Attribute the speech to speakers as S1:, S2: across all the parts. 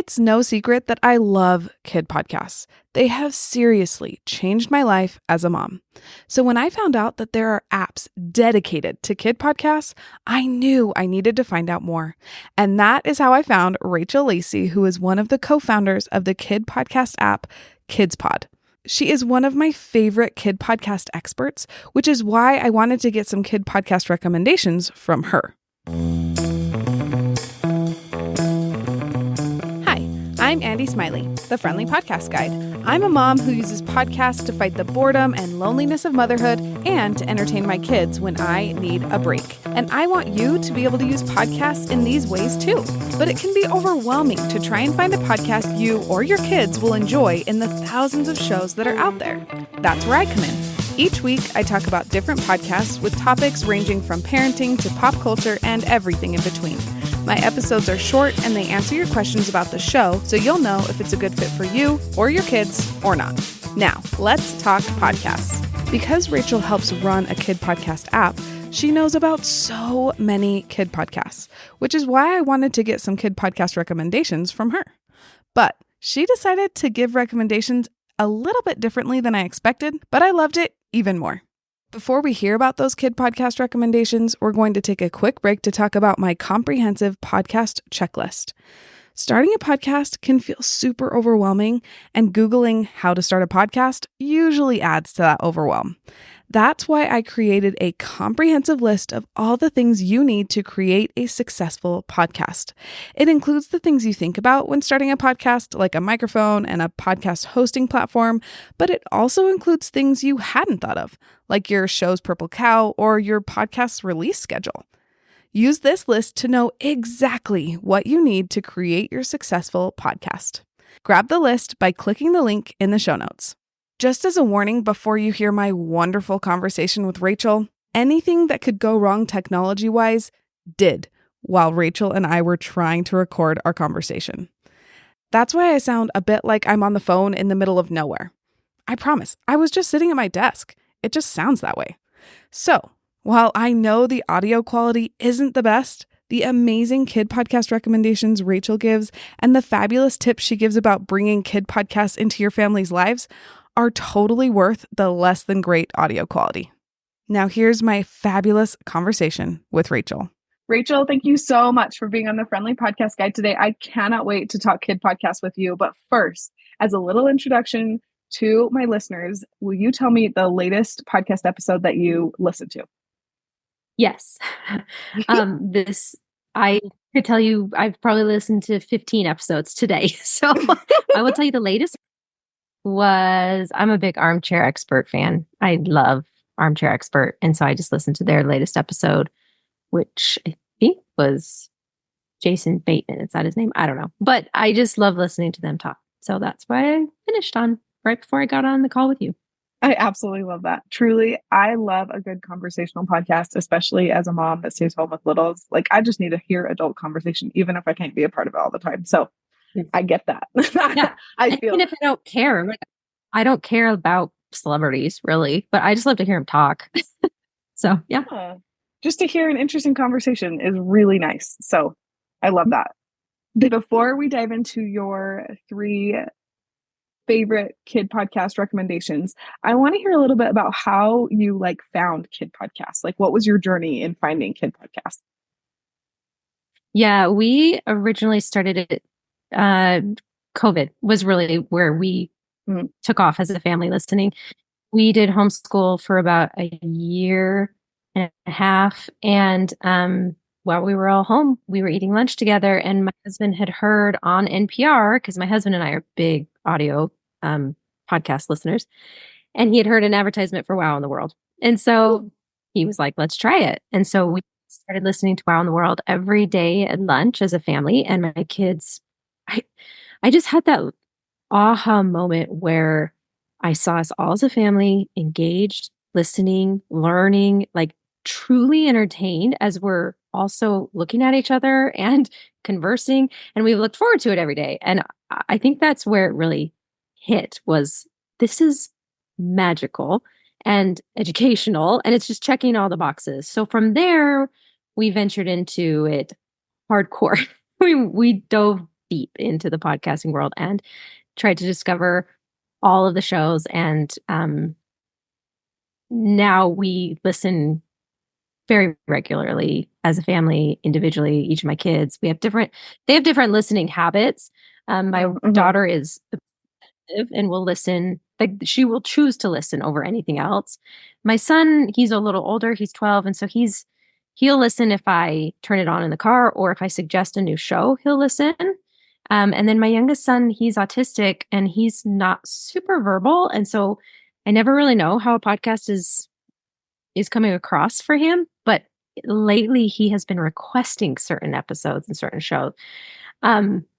S1: It's no secret that I love kid podcasts. They have seriously changed my life as a mom. So when I found out that there are apps dedicated to kid podcasts, I knew I needed to find out more. And that is how I found Rachel Lacey, who is one of the co-founders of the kid podcast app, KidsPod. She is one of my favorite kid podcast experts, which is why I wanted to get some kid podcast recommendations from her. I'm Andy Smiley, the Friendly Podcast Guide. I'm a mom who uses podcasts to fight the boredom and loneliness of motherhood and to entertain my kids when I need a break. And I want you to be able to use podcasts in these ways too. But it can be overwhelming to try and find a podcast you or your kids will enjoy in the thousands of shows that are out there. That's where I come in. Each week, I talk about different podcasts with topics ranging from parenting to pop culture and everything in between. My episodes are short and they answer your questions about the show, so you'll know if it's a good fit for you or your kids or not. Now, let's talk podcasts. Because Rachel helps run a kid podcast app, she knows about so many kid podcasts, which is why I wanted to get some kid podcast recommendations from her. But she decided to give recommendations a little bit differently than I expected, but I loved it even more. Before we hear about those kid podcast recommendations, we're going to take a quick break to talk about my comprehensive podcast checklist. Starting a podcast can feel super overwhelming, and Googling how to start a podcast usually adds to that overwhelm. That's why I created a comprehensive list of all the things you need to create a successful podcast. It includes the things you think about when starting a podcast, like a microphone and a podcast hosting platform, but it also includes things you hadn't thought of, like your show's Purple Cow or your podcast's release schedule. Use this list to know exactly what you need to create your successful podcast. Grab the list by clicking the link in the show notes. Just as a warning before you hear my wonderful conversation with Rachel, anything that could go wrong technology-wise did while Rachel and I were trying to record our conversation. That's why I sound a bit like I'm on the phone in the middle of nowhere. I promise, I was just sitting at my desk. It just sounds that way. So, while I know the audio quality isn't the best, the amazing kid podcast recommendations Rachel gives and the fabulous tips she gives about bringing kid podcasts into your family's lives are totally worth the less than great audio quality. Now here's my fabulous conversation with Rachel. Rachel, thank you so much for being on the Friendly Podcast Guide today. I cannot wait to talk kid podcasts with you. But first, as a little introduction to my listeners, will you tell me the latest podcast episode that you listened to?
S2: Yes. I could tell you, I've probably listened to 15 episodes today. So I will tell you the latest I'm a big Armchair Expert fan. I love Armchair Expert. And so I just listened to their latest episode, which I think was Jason Bateman. Is that his name? I don't know. But I just love listening to them talk. So that's why I finished on right before I got on the call with you.
S1: I absolutely love that. Truly, I love a good conversational podcast, especially as a mom that stays home with littles. Like, I just need to hear adult conversation, even if I can't be a part of it all the time. So I get that.
S2: Yeah. Even if I don't care, I don't care about celebrities really, but I just love to hear them talk. So yeah.
S1: Just to hear an interesting conversation is really nice. So I love that. Before we dive into your 3 favorite kid podcast recommendations, I want to hear a little bit about how you found kid podcasts. What was your journey in finding kid podcasts?
S2: Yeah, we originally started it. COVID was really where we took off as a family listening. We did homeschool for about a year and a half. And while we were all home, we were eating lunch together. And my husband had heard on NPR, because my husband and I are big audio podcast listeners, and he had heard an advertisement for Wow in the World. And so he was like, let's try it. And so we started listening to Wow in the World every day at lunch as a family. And my kids, I just had that aha moment where I saw us all as a family engaged, listening, learning, truly entertained as we're also looking at each other and conversing. And we looked forward to it every day. And I think that's where it really hit was this is magical and educational, and it's just checking all the boxes. So from there, we ventured into it hardcore. We dove deep into the podcasting world and tried to discover all of the shows. And now we listen very regularly as a family, individually. Each of my kids, they have different listening habits. My daughter is obsessive and will listen, like she will choose to listen over anything else. My son, he's a little older, he's 12, and so he'll listen if I turn it on in the car, or if I suggest a new show, he'll listen. And then my youngest son, he's autistic and he's not super verbal, and so I never really know how a podcast is coming across for him. But lately, he has been requesting certain episodes and certain shows,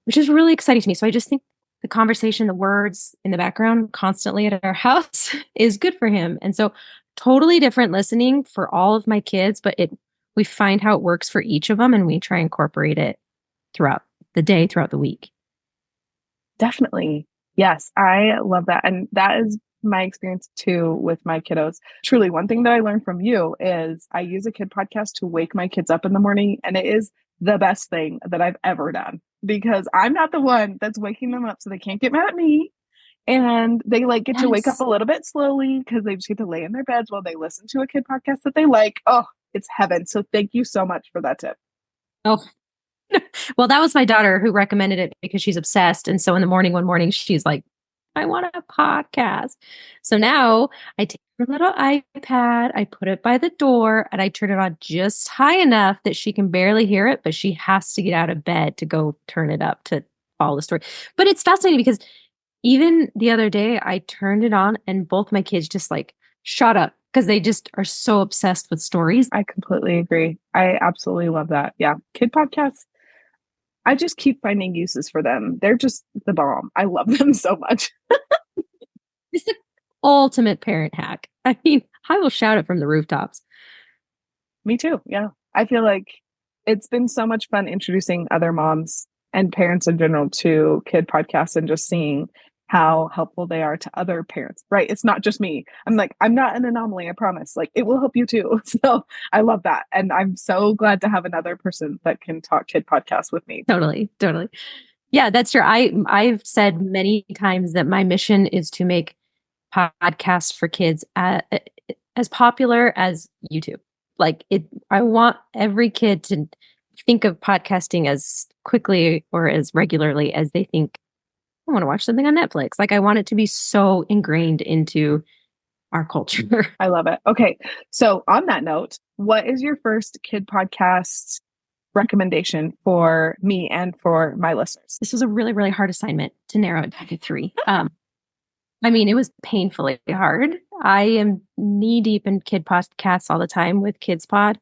S2: which is really exciting to me. So I just think the conversation, the words in the background constantly at our house is good for him. And so totally different listening for all of my kids, but we find how it works for each of them, and we try and incorporate it throughout the day, throughout the week.
S3: Definitely. Yes, I love that. And that is my experience too with my kiddos. Truly, one thing that I learned from you is I use a kid podcast to wake my kids up in the morning, and it is the best thing that I've ever done, because I'm not the one that's waking them up, so they can't get mad at me. And they get to wake up a little bit slowly because they just get to lay in their beds while they listen to a kid podcast that they like. Oh, it's heaven. So thank you so much for that tip.
S2: Oh, well, that was my daughter who recommended it because she's obsessed. And so in the morning, one morning, she's like, I want a podcast. So now I take her little iPad, I put it by the door, and I turn it on just high enough that she can barely hear it, but she has to get out of bed to go turn it up to follow the story. But it's fascinating because even the other day, I turned it on and both my kids just shot up because they just are so obsessed with stories.
S3: I completely agree. I absolutely love that. Yeah. Kid podcasts, I just keep finding uses for them. They're just the bomb. I love them so much.
S2: It's the ultimate parent hack. I mean, I will shout it from the rooftops.
S3: Me too. Yeah. I feel like it's been so much fun introducing other moms and parents in general to kid podcasts and just seeing how helpful they are to other parents, right? It's not just me. I'm not an anomaly, I promise. It will help you too. So I love that. And I'm so glad to have another person that can talk kid podcasts with me.
S2: Totally. Yeah, that's true. I've said many times that my mission is to make podcasts for kids as popular as YouTube. I want every kid to think of podcasting as quickly or as regularly as they think, I want to watch something on Netflix. I want it to be so ingrained into our culture.
S3: I love it. Okay. So on that note, what is your first kid podcast recommendation for me and for my listeners?
S2: This was a really, really hard assignment to narrow it down to 3. It was painfully hard. I am knee deep in kid podcasts all the time with KidsPod.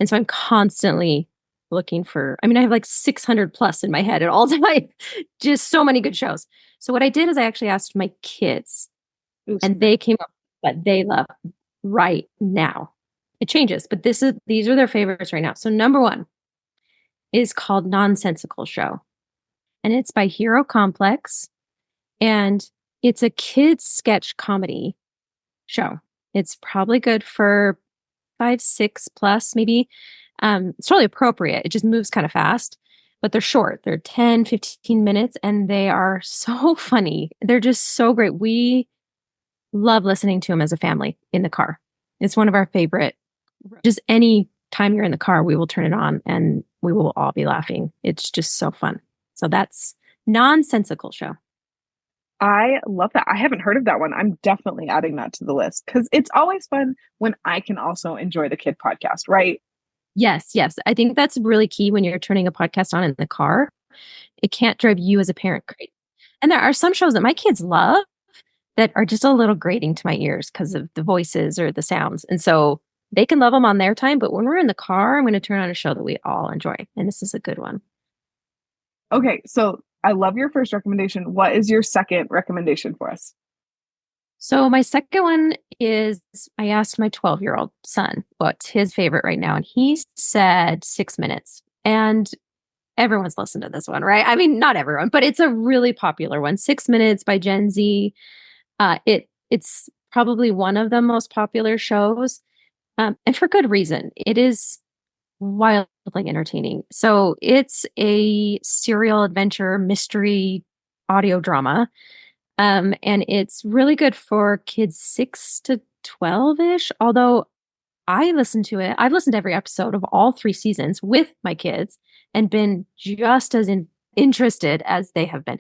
S2: And so I'm constantly looking for, I have 600 plus in my head at all time. Just so many good shows. So what I did is I actually asked my kids and they came up with what they love right now. It changes, but these are their favorites right now. So number 1 is called Nonsensical Show. And it's by Hero Complex. And it's a kids sketch comedy show. It's probably good for 5, 6 plus, maybe. It's totally appropriate. It just moves kind of fast, but they're short. They're 10, 15 minutes, and they are so funny. They're just so great. We love listening to them as a family in the car. It's one of our favorite. Just any time you're in the car, we will turn it on and we will all be laughing. It's just so fun. So that's Nonsensical Show.
S3: I love that. I haven't heard of that one. I'm definitely adding that to the list because it's always fun when I can also enjoy the kid podcast, right?
S2: Yes. I think that's really key when you're turning a podcast on in the car. It can't drive you as a parent crazy. And there are some shows that my kids love that are just a little grating to my ears because of the voices or the sounds. And so they can love them on their time. But when we're in the car, I'm going to turn on a show that we all enjoy. And this is a good one.
S3: Okay. So I love your first recommendation. What is your second recommendation for us?
S2: So my second one is I asked my 12-year-old son what's his favorite right now. And he said 6 minutes. And everyone's listened to this one, right? Not everyone, but it's a really popular one. 6 minutes by Gen Z. It's probably one of the most popular shows. And for good reason. It is wildly like entertaining. So it's a serial adventure mystery audio drama. And it's really good for kids 6 to 12-ish. Although I listened to it, I've listened to every episode of all 3 seasons with my kids and been just as interested as they have been.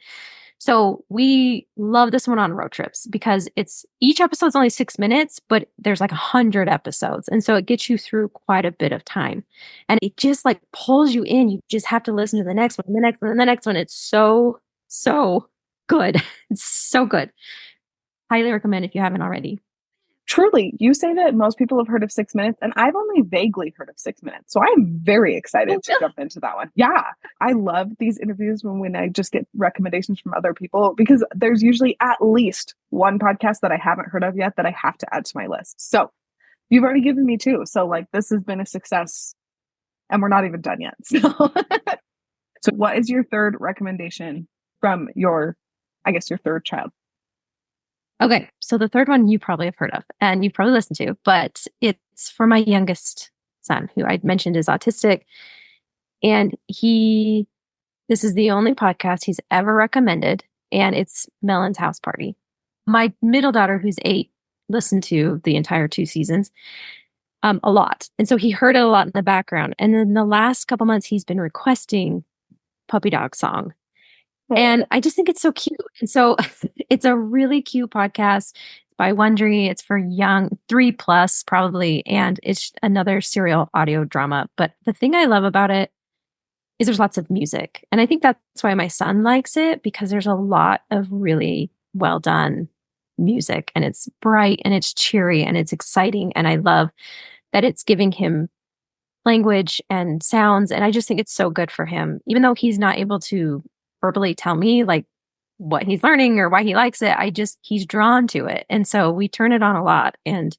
S2: So we love this one on road trips because each episode's only 6 minutes, but there's like 100 episodes. And so it gets you through quite a bit of time. And it just like pulls you in. You just have to listen to the next one, and the next one, and the next one. It's so, so good. It's so good. Highly recommend if you haven't already.
S3: Truly, you say that most people have heard of 6 minutes, and I've only vaguely heard of 6 minutes. So I'm very excited to jump into that one. Yeah, I love these interviews when I just get recommendations from other people, because there's usually at least one podcast that I haven't heard of yet that I have to add to my list. So you've already given me 2. So like this has been a success, and we're not even done yet. So what is your third recommendation from your third child?
S2: Okay, so the third one you probably have heard of and you've probably listened to, but it's for my youngest son, who I mentioned is autistic. And this is the only podcast he's ever recommended, and it's Melon's House Party. My middle daughter, who's 8, listened to the entire 2 seasons a lot. And so he heard it a lot in the background. And then the last couple months, he's been requesting Puppy Dog Song. And I just think it's so cute. And so it's a really cute podcast by Wondery. It's for young, 3+ probably. And it's another serial audio drama. But the thing I love about it is there's lots of music. And I think that's why my son likes it, because there's a lot of really well done music, and it's bright and it's cheery and it's exciting. And I love that it's giving him language and sounds. And I just think it's so good for him, even though he's not able to verbally tell me like what he's learning or why he likes it. He's drawn to it. And so we turn it on a lot. And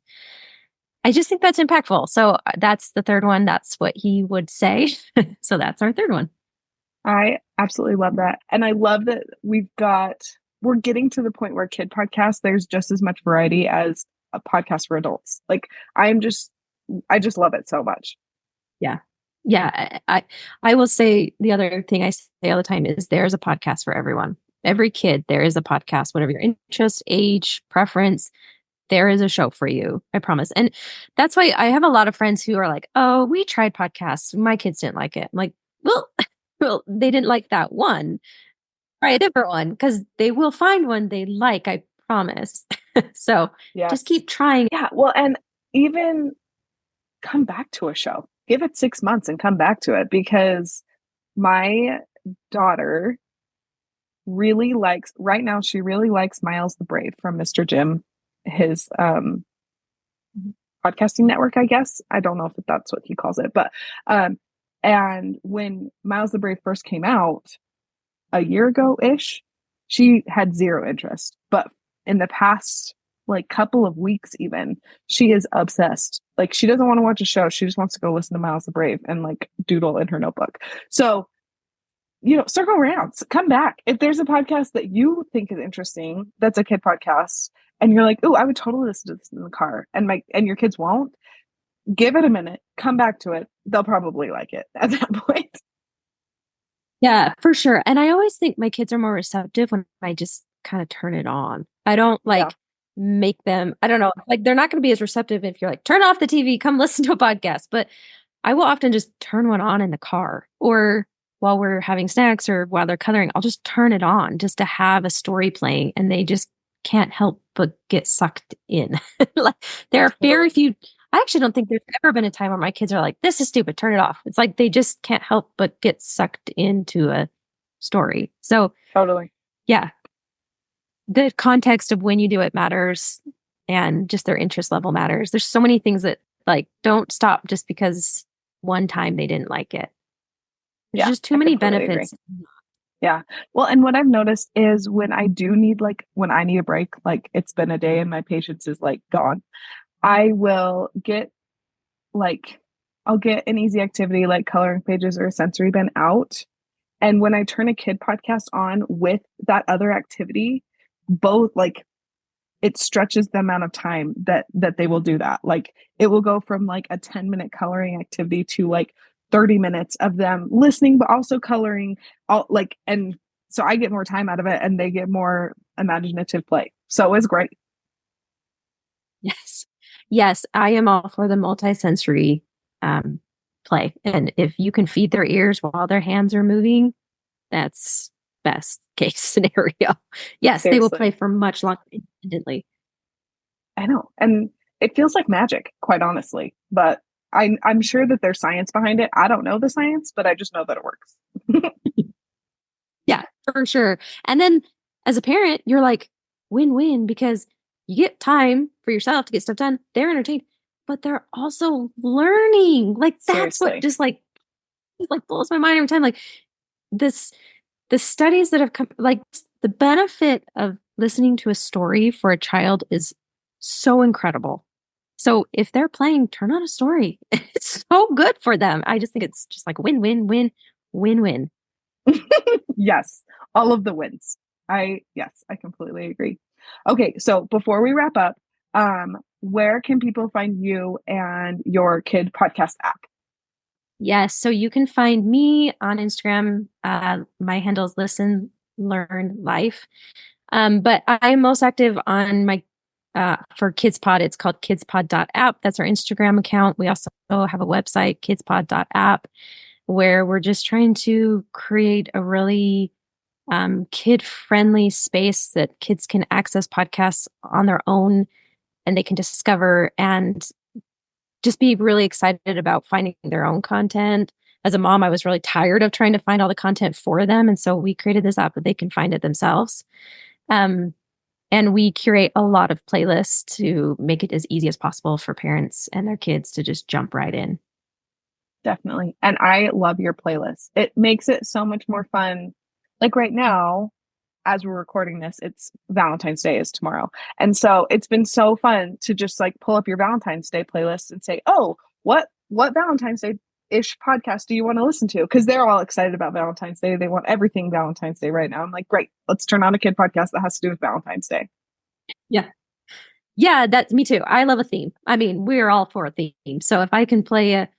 S2: I just think that's impactful. So that's the third one. That's what he would say. So that's our third one.
S3: I absolutely love that. And I love that we're getting to the point where kid podcasts, there's just as much variety as a podcast for adults. Like I just love it so much.
S2: Yeah. Yeah. I will say the other thing I say all the time is there's a podcast for everyone. Every kid, there is a podcast, whatever your interest, age, preference, there is a show for you. I promise. And that's why I have a lot of friends who are like, oh, we tried podcasts. My kids didn't like it. I'm like, well, they didn't like that one. Try a different one, because they will find one they like. I promise. So just keep trying.
S3: Yeah. Well, and even come back to a show. Give it 6 months and come back to it, because my daughter right now she really likes Miles the Brave from Mr. Jim, his podcasting network, I guess. I don't know if that's what he calls it, but and when Miles the Brave first came out a year ago-ish, she had zero interest. But in the past like couple of weeks even, she is obsessed. Like she doesn't want to watch a show. She just wants to go listen to Miles the Brave and like doodle in her notebook. So, circle around, come back. If there's a podcast that you think is interesting, that's a kid podcast, and you're like, oh, I would totally listen to this in the car, and your kids won't, give it a minute, come back to it. They'll probably like it at that point.
S2: Yeah, for sure. And I always think my kids are more receptive when I just kind of turn it on. I don't make them, I don't know, like they're not going to be as receptive if you're like, turn off the TV, come listen to a podcast. But I will often just turn one on in the car, or while we're having snacks, or while they're coloring, I'll just turn it on just to have a story playing, and they just can't help but get sucked in. Like there are very few, I actually don't think there's ever been a time where my kids are like, this is stupid, turn it off. It's like they just can't help but get sucked into a story. So
S3: totally.
S2: Yeah. The context of when you do it matters, and just their interest level matters. There's so many things that like don't stop just because one time they didn't like it. There's just too many benefits.
S3: Agree. Yeah. Well, and what I've noticed is when I need a break, like it's been a day and my patience is like gone, I will get I'll get an easy activity like coloring pages or a sensory bin out. And when I turn a kid podcast on with that other activity, both like it stretches the amount of time that they will do that. Like it will go from like a 10-minute coloring activity to like 30 minutes of them listening, but also coloring and so I get more time out of it and they get more imaginative play. So it's great.
S2: Yes. Yes. I am all for the multisensory play. And if you can feed their ears while their hands are moving, that's best case scenario. Yes,
S3: Seriously.
S2: they will play for much longer independently.
S3: I know. And it feels like magic, quite honestly. But I'm sure that there's science behind it. I don't know the science, but I just know that it works.
S2: Yeah, for sure. And then as a parent, you're like win-win because you get time for yourself to get stuff done. They're entertained, but they're also learning. Like that's
S3: Seriously.
S2: what just like blows my mind every time. Like the studies that have come, like the benefit of listening to a story for a child is so incredible. So if they're playing, turn on a story. It's so good for them. I just think it's just like win, win, win, win, win.
S3: Yes, all of the wins. I completely agree. Okay, so before we wrap up, where can people find you and your kid podcast app?
S2: Yes, so you can find me on Instagram. My handle is Listen, Learn, Life. But I'm most active on my for KidsPod. It's called KidsPod.app. That's our Instagram account. We also have a website, KidsPod.app, where we're just trying to create a really kid-friendly space that kids can access podcasts on their own and they can discover and just be really excited about finding their own content. As a mom, I was really tired of trying to find all the content for them. And so we created this app that they can find it themselves. And we curate a lot of playlists to make it as easy as possible for parents and their kids to just jump right in.
S3: Definitely. And I love your playlist. It makes it so much more fun. Like right now, as we're recording this, it's Valentine's Day is tomorrow. And so it's been so fun to just like pull up your Valentine's Day playlist and say, oh, what Valentine's Day-ish podcast do you want to listen to? Because they're all excited about Valentine's Day. They want everything Valentine's Day right now. I'm like, great, let's turn on a kid podcast that has to do with Valentine's Day.
S2: Yeah. Yeah, that's me too. I love a theme. I mean, we're all for a theme. So if I can play a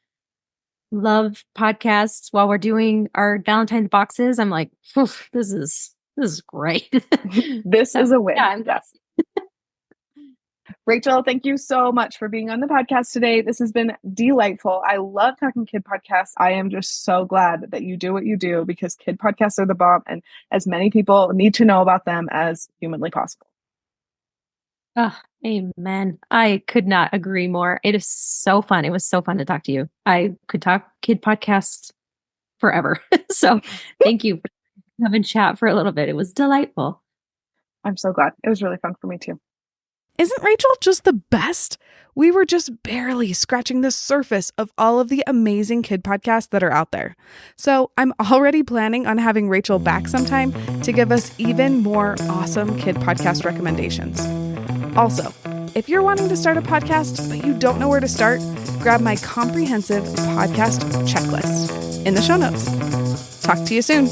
S2: love podcast while we're doing our Valentine's boxes, I'm like, this is great.
S3: This is a win.
S2: Yeah,
S3: yes. Rachel, thank you so much for being on the podcast today. This has been delightful. I love talking kid podcasts. I am just so glad that you do what you do because kid podcasts are the bomb and as many people need to know about them as humanly possible.
S2: Oh, amen. I could not agree more. It is so fun. It was so fun to talk to you. I could talk kid podcasts forever. So thank you for having chat for a little bit. It was delightful.
S3: I'm so glad. It was really fun for me too.
S1: Isn't Rachel just the best? We were just barely scratching the surface of all of the amazing kid podcasts that are out there. So I'm already planning on having Rachel back sometime to give us even more awesome kid podcast recommendations. Also, if you're wanting to start a podcast but you don't know where to start, grab my comprehensive podcast checklist in the show notes. Talk to you soon.